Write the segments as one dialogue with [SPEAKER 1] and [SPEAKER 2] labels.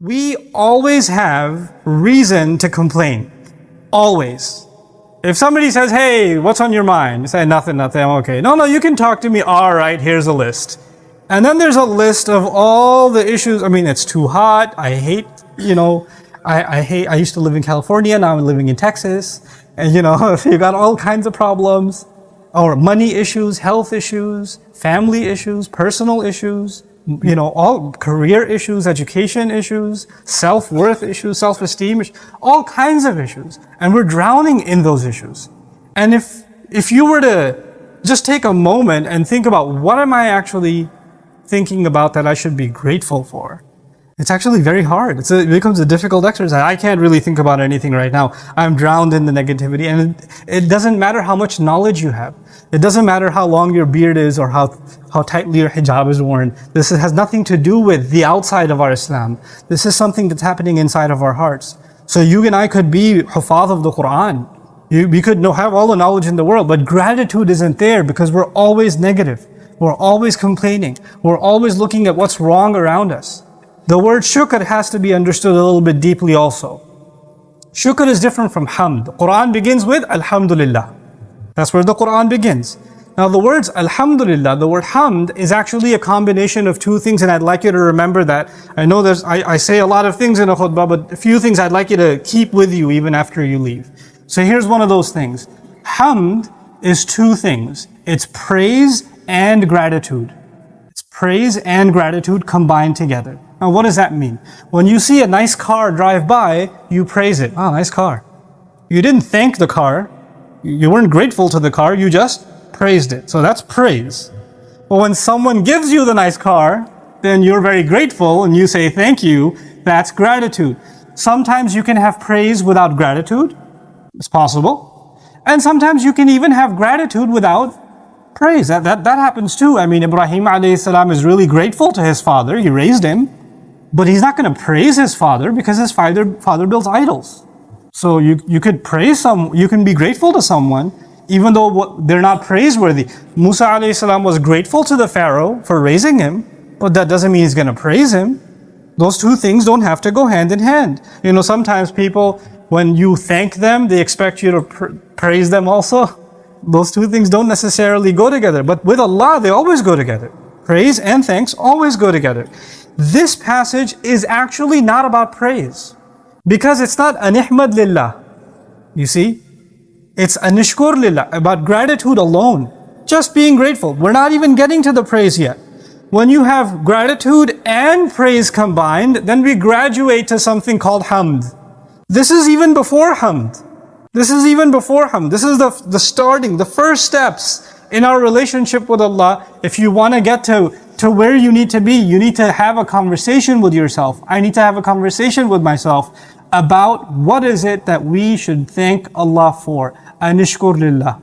[SPEAKER 1] We always have reason to complain. Always. If somebody says, hey, what's on your mind? You say, nothing, I'm okay. No, you can talk to me. All right, here's a list. And then there's a list of all the issues. I mean, it's too hot. I hate, I used to live in California. Now I'm living in Texas. And, you got all kinds of problems. Or money issues, health issues, family issues, personal issues, all career issues, education issues, self-worth issues, self-esteem issues, all kinds of issues. And we're drowning in those issues. And if you were to just take a moment and think about what am I actually thinking about that I should be grateful for, it's actually very hard. It becomes a difficult exercise. I can't really think about anything right now. I'm drowned in the negativity, and it doesn't matter how much knowledge you have. It doesn't matter how long your beard is or how tightly your hijab is worn. This has nothing to do with the outside of our Islam. This is something that's happening inside of our hearts. So you and I could be hufaz of the Qur'an. We could have all the knowledge in the world, but gratitude isn't there because we're always negative. We're always complaining. We're always looking at what's wrong around us. The word shukr has to be understood a little bit deeply also. Shukr is different from hamd. The Qur'an begins with Alhamdulillah. That's where the Qur'an begins. Now the words Alhamdulillah, the word hamd is actually a combination of two things, and I'd like you to remember that. I know I say a lot of things in a khutbah, but a few things I'd like you to keep with you even after you leave. So here's one of those things. Hamd is two things. It's praise and gratitude. It's praise and gratitude combined together. Now what does that mean? When you see a nice car drive by, you praise it. Oh, nice car. You didn't thank the car. You weren't grateful to the car. You just praised it. So that's praise. But when someone gives you the nice car, then you're very grateful and you say thank you. That's gratitude. Sometimes you can have praise without gratitude. It's possible. And sometimes you can even have gratitude without praise. That happens too. I mean, Ibrahim alayhi salam is really grateful to his father. He raised him. But he's not going to praise his father because his father builds idols. So you could praise you can be grateful to someone even though they're not praiseworthy. Musa alayhi salam was grateful to the Pharaoh for raising him, but that doesn't mean he's going to praise him. Those two things don't have to go hand in hand. Sometimes people, when you thank them, they expect you to praise them also. Those two things don't necessarily go together. But with Allah, they always go together. Praise and thanks always go together. This passage is actually not about praise because it's not anihmad lillah. You see? It's anishkur lillah, about gratitude alone. Just being grateful. We're not even getting to the praise yet. When you have gratitude and praise combined, then we graduate to something called hamd. This is even before hamd. This is the starting, the first steps in our relationship with Allah. If you want to get to where you need to be, you need to have a conversation with yourself. I need to have a conversation with myself about what is it that we should thank Allah for. Anishkur lillah.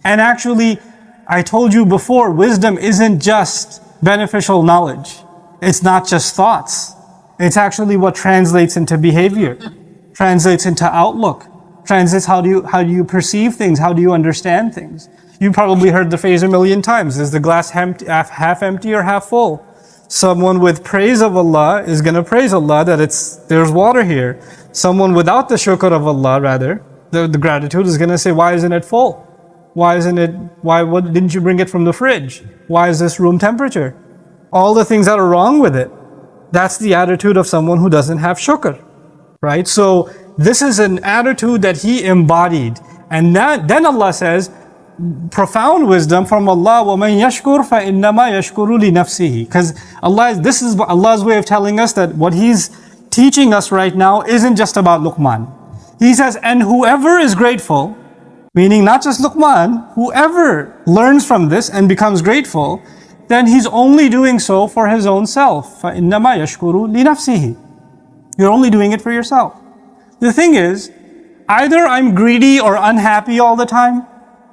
[SPEAKER 1] And actually, I told you before, wisdom isn't just beneficial knowledge. It's not just thoughts. It's actually what translates into behavior, translates into outlook, translates how do you perceive things, how do you understand things. You probably heard the phrase a million times. Is the glass half empty or half full? Someone with praise of Allah is going to praise Allah that there's water here. Someone without the shukr of Allah, rather, the gratitude is going to say, why isn't it full? What didn't you bring it from the fridge? Why is this room temperature? All the things that are wrong with it. That's the attitude of someone who doesn't have shukr, right? So this is an attitude that he embodied. And then Allah says, profound wisdom from Allah, وَمَنْ يَشْكُرْ فَإِنَّمَا يَشْكُرُ لِنَفْسِهِ. Because this is Allah's way of telling us that what He's teaching us right now isn't just about Luqman. He says, and whoever is grateful, meaning not just Luqman, whoever learns from this and becomes grateful, then he's only doing so for his own self. فَإِنَّمَا يَشْكُرُ لِنَفْسِهِ. You're only doing it for yourself. The thing is, either I'm greedy or unhappy all the time,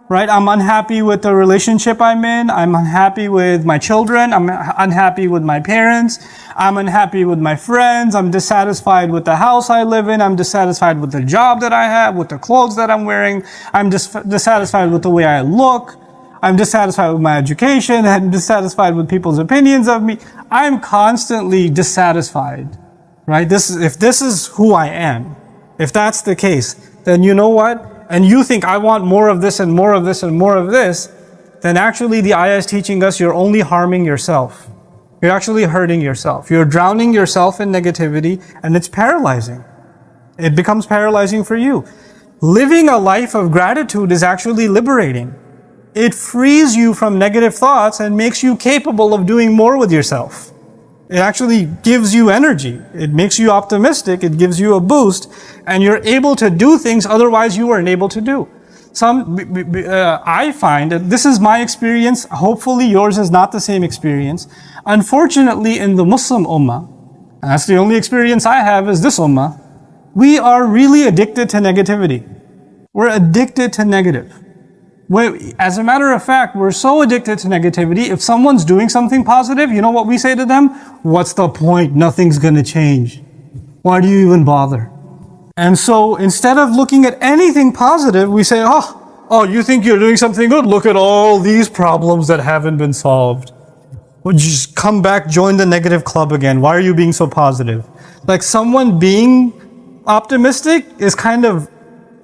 [SPEAKER 1] right? I'm unhappy with the relationship I'm in. I'm unhappy with my children. I'm unhappy with my parents. I'm unhappy with my friends. I'm dissatisfied with the house I live in. I'm dissatisfied with the job that I have, with the clothes that I'm wearing. I'm dissatisfied with the way I look. I'm dissatisfied with my education. I'm dissatisfied with people's opinions of me. I'm constantly dissatisfied. right? If this is who I am, if that's the case, then you know what? And you think I want more of this and more of this and more of this, then actually the ayah is teaching us you're only harming yourself. You're actually hurting yourself. You're drowning yourself in negativity, and it's paralyzing. It becomes paralyzing for you. Living a life of gratitude is actually liberating. It frees you from negative thoughts and makes you capable of doing more with yourself. It actually gives you energy. It makes you optimistic. It gives you a boost, and you're able to do things otherwise you weren't able to do. I find that this is my experience. Hopefully yours is not the same experience. Unfortunately, in the Muslim ummah, and that's the only experience I have is this ummah, we are really addicted to negativity. We're addicted to negative. As a matter of fact, we're so addicted to negativity, if someone's doing something positive, you know what we say to them? What's the point? Nothing's gonna change. Why do you even bother? And so instead of looking at anything positive, we say, oh, you think you're doing something good? Look at all these problems that haven't been solved. Would you just come back, join the negative club again? Why are you being so positive? Like someone being optimistic is kind of,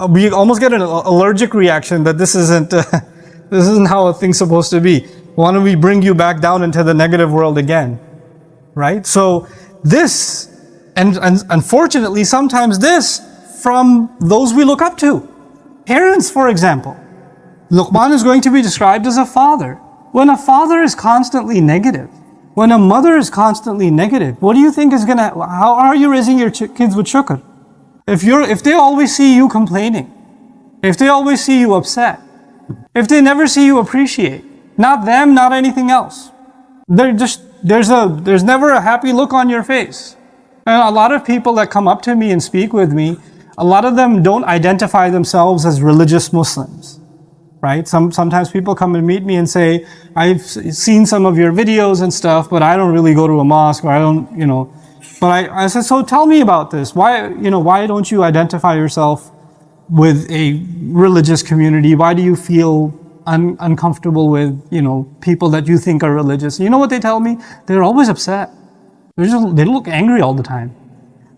[SPEAKER 1] we almost get an allergic reaction that this isn't how a thing's supposed to be. Why don't we bring you back down into the negative world again? Right? So this, and unfortunately sometimes this, from those we look up to. Parents, for example. Luqman is going to be described as a father. When a father is constantly negative, when a mother is constantly negative, what do you think is how are you raising your kids with shukr? If they always see you complaining, if they always see you upset, if they never see you appreciate, not them, not anything else, there's never a happy look on your face. And a lot of people that come up to me and speak with me, a lot of them don't identify themselves as religious Muslims, right? Sometimes people come and meet me and say, I've seen some of your videos and stuff, but I don't really go to a mosque, or I don't, But I said, so tell me about this. Why don't you identify yourself with a religious community? Why do you feel uncomfortable with, people that you think are religious? You know what they tell me? They're always upset. They look angry all the time.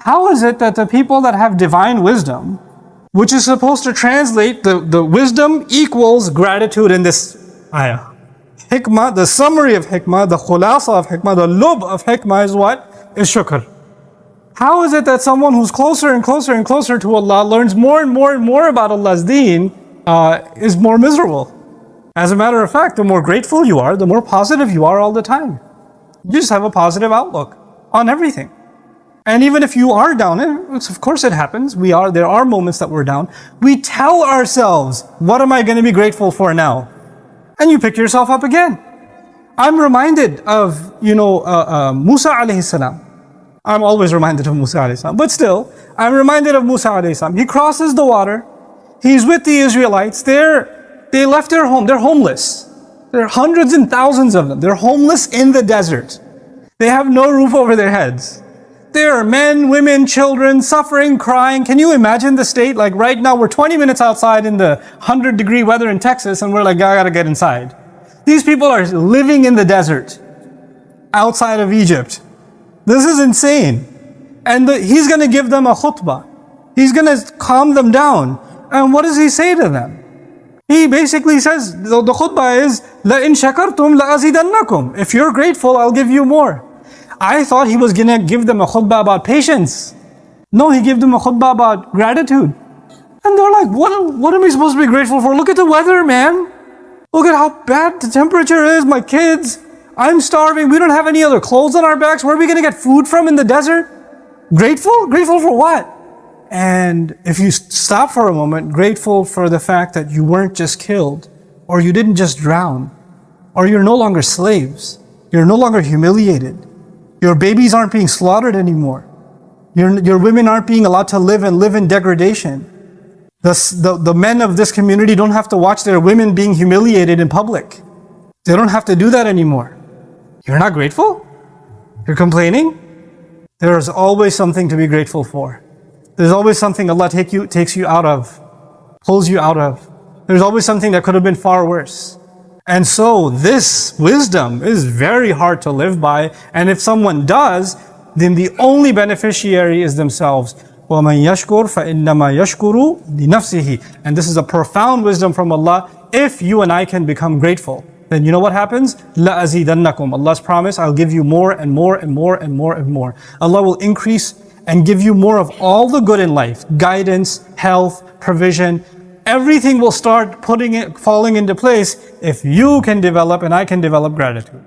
[SPEAKER 1] How is it that the people that have divine wisdom, which is supposed to translate the wisdom equals gratitude in this ayah? Hikmah, the summary of hikmah, the khulasa of hikmah, the lub of hikmah is what? Is shukr. How is it that someone who's closer and closer and closer to Allah learns more and more and more about Allah's deen is more miserable? As a matter of fact, the more grateful you are, the more positive you are all the time. You just have a positive outlook on everything. And even if you are down, of course it happens, there are moments that we're down, we tell ourselves, what am I going to be grateful for now? And you pick yourself up again. I'm reminded of, Musa alayhi salam. I'm always reminded of Musa alayhi salam. But still, I'm reminded of Musa alayhi salam. He crosses the water. He's with the Israelites. They left their home. They're homeless. There are hundreds and thousands of them. They're homeless in the desert. They have no roof over their heads. There are men, women, children, suffering, crying. Can you imagine the state? Like right now, we're 20 minutes outside in the 100-degree weather in Texas, and we're like, I gotta get inside. These people are living in the desert, outside of Egypt. This is insane. And he's going to give them a khutbah. He's going to calm them down. And what does he say to them? He basically says, the khutbah is, لَإِن شَكَرْتُمْ لَأَزِيدَنَّكُمْ. If you're grateful, I'll give you more. I thought he was going to give them a khutbah about patience. No, he gave them a khutbah about gratitude. And they're like, what am I supposed to be grateful for? Look at the weather, man. Look at how bad the temperature is, my kids. I'm starving. We don't have any other clothes on our backs. Where are we going to get food from in the desert? Grateful? Grateful for what? And if you stop for a moment, grateful for the fact that you weren't just killed, or you didn't just drown, or you're no longer slaves. You're no longer humiliated. Your babies aren't being slaughtered anymore. Your women aren't being allowed to live in degradation. The men of this community don't have to watch their women being humiliated in public. They don't have to do that anymore. You're not grateful? You're complaining? There is always something to be grateful for. There's always something Allah takes you out of, pulls you out of. There's always something that could have been far worse. And so this wisdom is very hard to live by, and if someone does, then the only beneficiary is themselves. وَمَنْ يَشْكُرْ فَإِنَّمَا يَشْكُرُ لِنَفْسِهِ. And this is a profound wisdom from Allah. If you and I can become grateful, then you know what happens? لَأَزِيدَنَّكُمْ. Allah's promise, I'll give you more and more and more and more and more. Allah will increase and give you more of all the good in life. Guidance, health, provision. Everything will start falling into place if you can develop and I can develop gratitude.